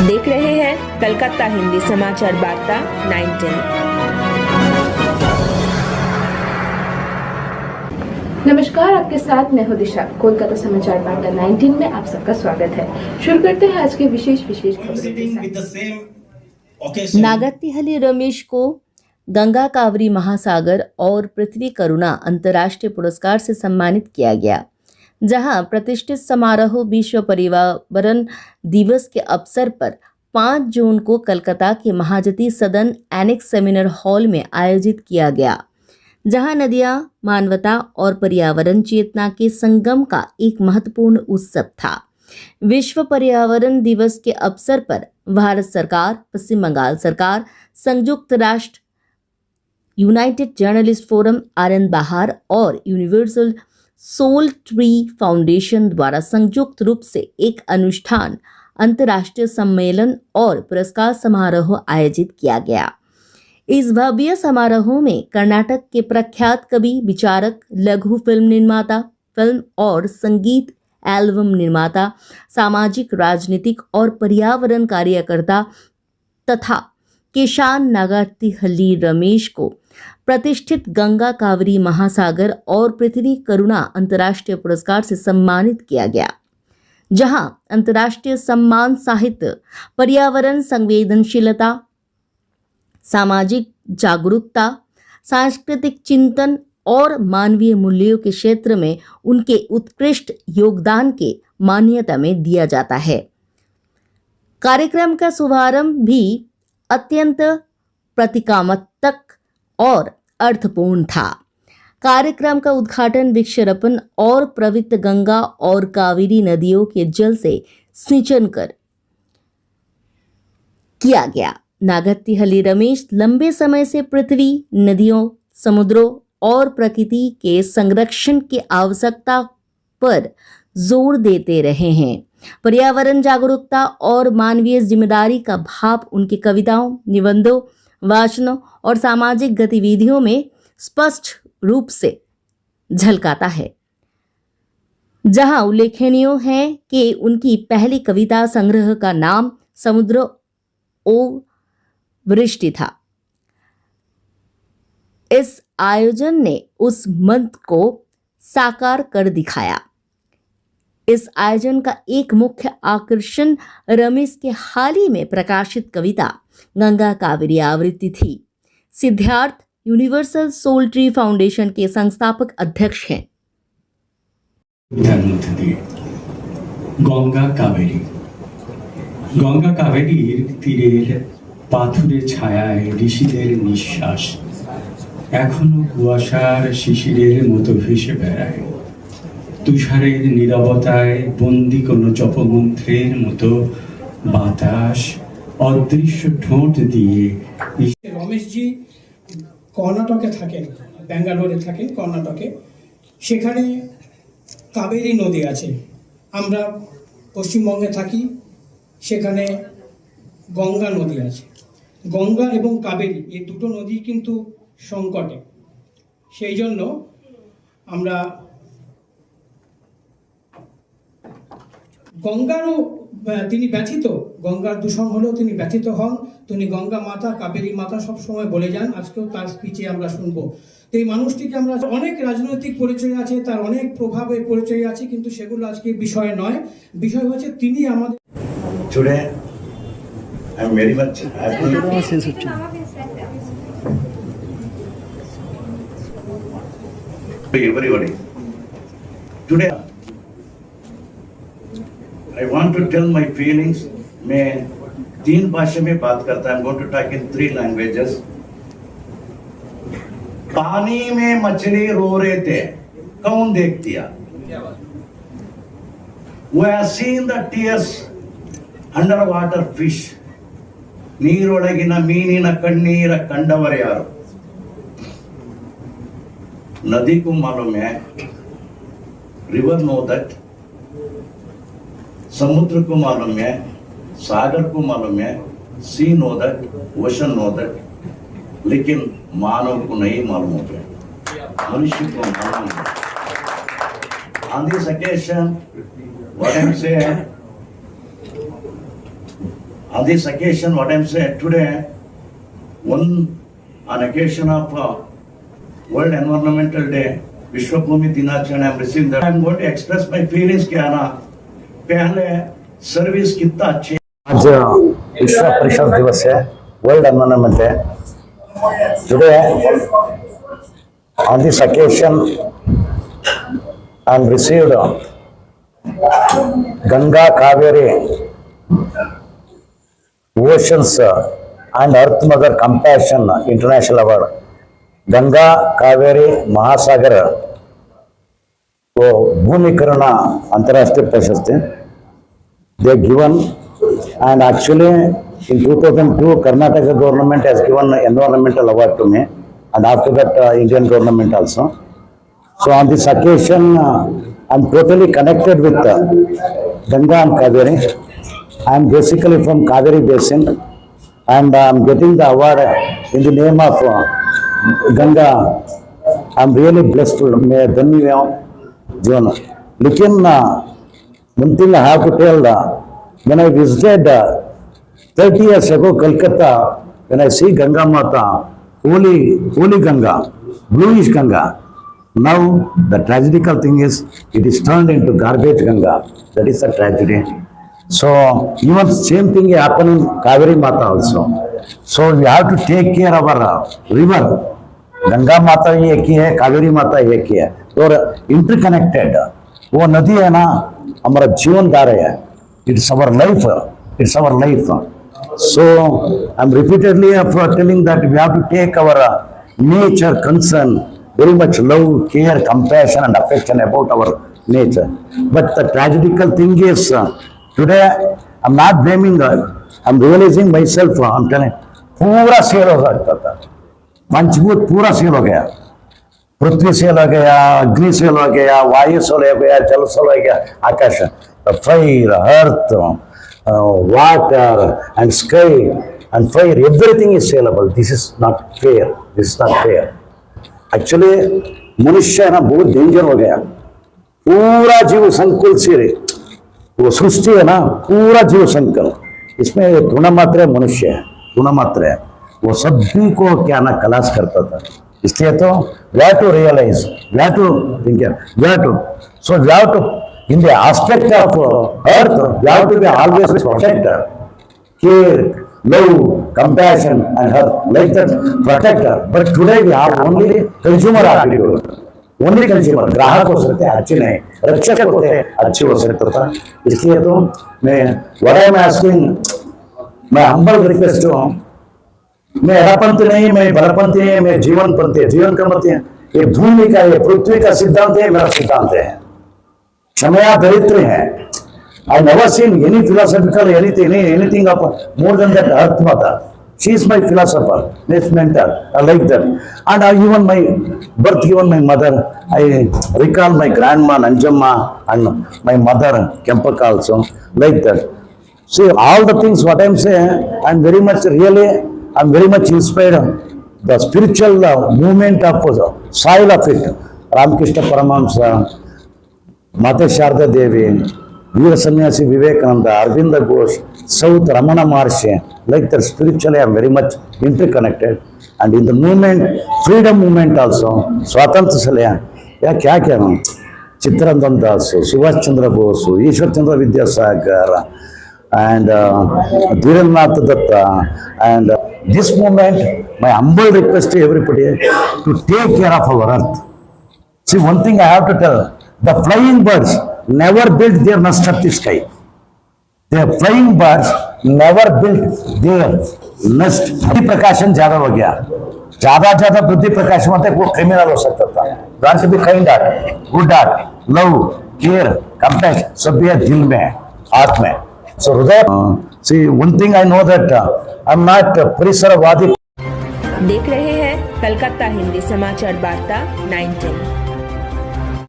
देख रहे हैं कलकत्ता हिंदी समाचार वार्ता 19। नमस्कार, आपके साथ मैं हूं दिशा। कोलकाता समाचार वार्ता 19 में आप सबका स्वागत है। शुरू करते हैं आज के विशेष खबरों के साथ। नागत्तिहल्ली रमेश को गंगा कावेरी महासागर और पृथ्वी करुणा अंतर्राष्ट्रीय पुरस्कार से सम्मानित किया गया, जहां प्रतिष्ठित समारोह विश्व पर्यावरण दिवस के अवसर पर 5 जून को कलकत्ता के महाजती सदन एनेक्स सेमिनार हॉल में आयोजित किया गया, जहां नदियां मानवता और पर्यावरण चेतना के संगम का एक महत्वपूर्ण उत्सव था। विश्व पर्यावरण दिवस के अवसर पर भारत सरकार, पश्चिम बंगाल सरकार, संयुक्त राष्ट्र, यूनाइटेड जर्नलिस्ट फोरम, आनंद बहार और यूनिवर्सल सोल ट्री फाउंडेशन द्वारा संयुक्त रूप से एक अनुष्ठान, अंतर्राष्ट्रीय सम्मेलन और पुरस्कार समारोह आयोजित किया गया। इस भव्य समारोह में कर्नाटक के प्रख्यात कवि, विचारक, लघु फिल्म निर्माता, फिल्म और संगीत एल्बम निर्माता, सामाजिक, राजनीतिक और पर्यावरण कार्यकर्ता तथा किसान नागत्तिहल्ली रमेश को प्रतिष्ठित गंगा कावेरी महासागर और पृथ्वी करुणा अंतर्राष्ट्रीय पुरस्कार से सम्मानित किया गया, जहां अंतर्राष्ट्रीय सम्मान साहित्य, पर्यावरण संवेदनशीलता, सामाजिक जागरूकता, सांस्कृतिक चिंतन और मानवीय मूल्यों के क्षेत्र में उनके उत्कृष्ट योगदान के मान्यता में दिया जाता है। कार्यक्रम का शुभारंभ भी अत्यंत प्रतीकात्मक और अर्थपूर्ण था। कार्यक्रम का उद्घाटन वृक्षारोपण और पवित्र गंगा और कावेरी नदियों के जल से सिंचन कर किया गया। नागत्तिहल्ली रमेश लंबे समय से पृथ्वी, नदियों, समुद्रों और प्रकृति के संरक्षण की आवश्यकता पर जोर देते रहे हैं। पर्यावरण जागरूकता और मानवीय जिम्मेदारी का भाव उनकी कविताओं, निबंधों, भाषणों और सामाजिक गतिविधियों में स्पष्ट रूप से झलकाता है। जहां उल्लेखनीय है कि उनकी पहली कविता संग्रह का नाम समुद्र ओ वृष्टि था। इस आयोजन ने उस मंत्र को साकार कर दिखाया। इस आयोजन का एक मुख्य आकर्षण रमेश के हाल ही में प्रकाशित कविता गंगा कावेरी आवृत्ति थी। Siddharth universal soul tree foundation के संस्थापक अध्यक्ष हैं। गंगा कावेरीर तीरेर पाथुरे छायाय ऋषिदेर निश्वास एखोनो कुयाशार शिशिरेर मतो भेসে বেড়ায়। तुषारेर নীরবতায় বন্দি কোনো জপমন্ত্রের মতো বাতাস অদৃশ্য ঠোঁট দিয়ে। রমেশজি কর্ণাটকে থাকেন, ব্যাঙ্গালোরে থাকেন কর্ণাটকে। সেখানে কাবেরী নদী আছে। আমরা পশ্চিমবঙ্গে থাকি, সেখানে গঙ্গা নদী আছে। গঙ্গা এবং কাবেরী এই দুটো নদী কিন্তু সংকটে। সেই জন্য আমরা গঙ্গারও তিনি ব্যথিত, গঙ্গার দূষণ হলেও তিনি ব্যথিত হন। তিনি গঙ্গা মাতা, কাবেরী মাতা সব সময় বলে যান। আজকেও তার স্পিচে আমরা শুনবো। তো এই মানুষটিকে আমরা অনেক রাজনৈতিক পরিচয় আছে, তার অনেক প্রভাবের পরিচয় আছে, কিন্তু সেগুলো আজকে বিষয় নয়। বিষয় হচ্ছে তিনি আমাদের। Today I am very much happy. Everybody. Today I want to tell my feelings. मैं 3 भाषा में बात करता हूँ. I'm going to talk in 3 languages. पानी में मछली रो रहे थे, कौन देख दिया? We have seen the tears underwater fish. ನೀರೊಳಗಿನ ಮೀನಿನ ಕಣ್ಣೀರ ಕಂಡವರು ಯಾರು? नदी को मालूम है, रिवर नो दैट, समुद्र को मालूम है, सागर को मालूम है, sea know that, ocean know that, लेकिन मानव को नहीं मालूम होता है, मनुष्य को मालूम है। On this occasion, what I'm saying, On this occasion, what I'm saying today, on occasion of World Environmental Day, Vishwa Bhumi Dinachरण, I'm receiving that. I'm going to express my feelings क्या ना पहले सर्विस कितना अच्छी. आज विश्व परिसर दिवस है, world environment day. Today on this occasion I am received Ganga Kaveri Oceans and Earth Mother Compassion International Award. Ganga Kaveri Mahasagar को भूमि करुणा अंतर्राष्ट्रीय प्रशस्ति they given, and actually in 2002 Karnataka government has given environmental award to me, and after that Indian government also. So on this occasion I'm totally connected with Ganga and Kaveri. I am basically from Kaveri basin, and I am getting the award in the name of Ganga. I am really blessed. मैं धन्य हूँ जीवन. लेकिन one thing I have to tell, when I visited 30 years ago Kolkata, when I see Ganga Mata, holy Ganga, bluish Ganga, now the tragical thing is it is turned into garbage Ganga. That is a tragedy. So even same thing happen in Kaveri Mata also. So we have to take care of our river. Ganga Mata एक ही है, कावेरी माता एक ही है, और interconnected. वो नदी है ना, हमारा जीवन धारा है. It's our life. It's our life. So I'm repeatedly telling that we have to take our nature concern, very much love, care, compassion and affection about our nature. But the tragical thing is today I'm not blaming her. I'm realizing myself. I'm telling पूरा cell हो सकता था. पंचभूत पूरा cell हो गया. पृथ्वी cell हो गया, अग्नि सेल हो गया, वायु सेल हो गया, जल सेल हो गया, आकाश. The fire, earth, water and sky and fire, everything is saleable. This is not fair. This is not fair. Actually मनुष्य है ना बहुत डेंजर हो गया. पूरा जीव संकुल से वो सृष्टि है ना, पूरा जीव संकुल, इसमें गुणमात्र मनुष्य है, गुणमात्र है. वो सभी को क्या ना क्लास करता था. इसलिए तो we have to realize, we have to think, we have to, so we have to, in the aspect of earth, we have to be always protector, care, love, compassion and earth, like that protector. But today we have only consumer attitude, only consumer. ग्राहक हो सकते हैं अच्छे नहीं, रक्षक होते हैं अच्छे हो सकते था. इसलिए तो मैं what I am asking, मैं humble request हूँ. मैं हरापंथी नहीं, मैं बलपंथी है, मैं जीवनपंथी है. जीवन का मतलब ये भूमि का, ये पृथ्वी का सिद्धांत है, मेरा सिद्धांत है. क्षमया दरिद्र है. I never seen any philosophical anything of more than that Earth Mata. She is my philosopher, my mentor. I like that. And even my birth, even my mother, I recall my grandma Nanjamma and my mother Kempaka also, like that. See, all the things what I am saying, I am very much really, I am very much inspired. The spiritual movement of soil of it, Ramakrishna Paramahamsa, Mata Sharda Devi, Veera Sannyasi Vivekananda, Arvinda Ghosh, South Ramana Maharshi, like that spiritually I am very much interconnected. And in the movement, freedom movement also, Swatantra Salaya, या क्या क्या नाम, Chittaranjan Das, Subhash Chandra Bose, Ishwar Chandra Vidyasagar, and Dhiranath Datta, and this movement, my humble request to everybody to take care of our earth. See, one thing I have to tell, the flying birds never built their nest up the sky. The flying birds never built their nest. प्रति प्रकाशन ज्यादा हो गया, ज्यादा प्रति प्रकाशन होता है, वो क्रिमिनल हो सकता था. There should be kind heart, good heart, love, care, compassion, सब ये दिल में, हाथ में. So Hृदय, see, one thing I know that I'm not परिसरवादी. देख रहे हैं कलकत्ता हिंदी समाचार वार्ता 910.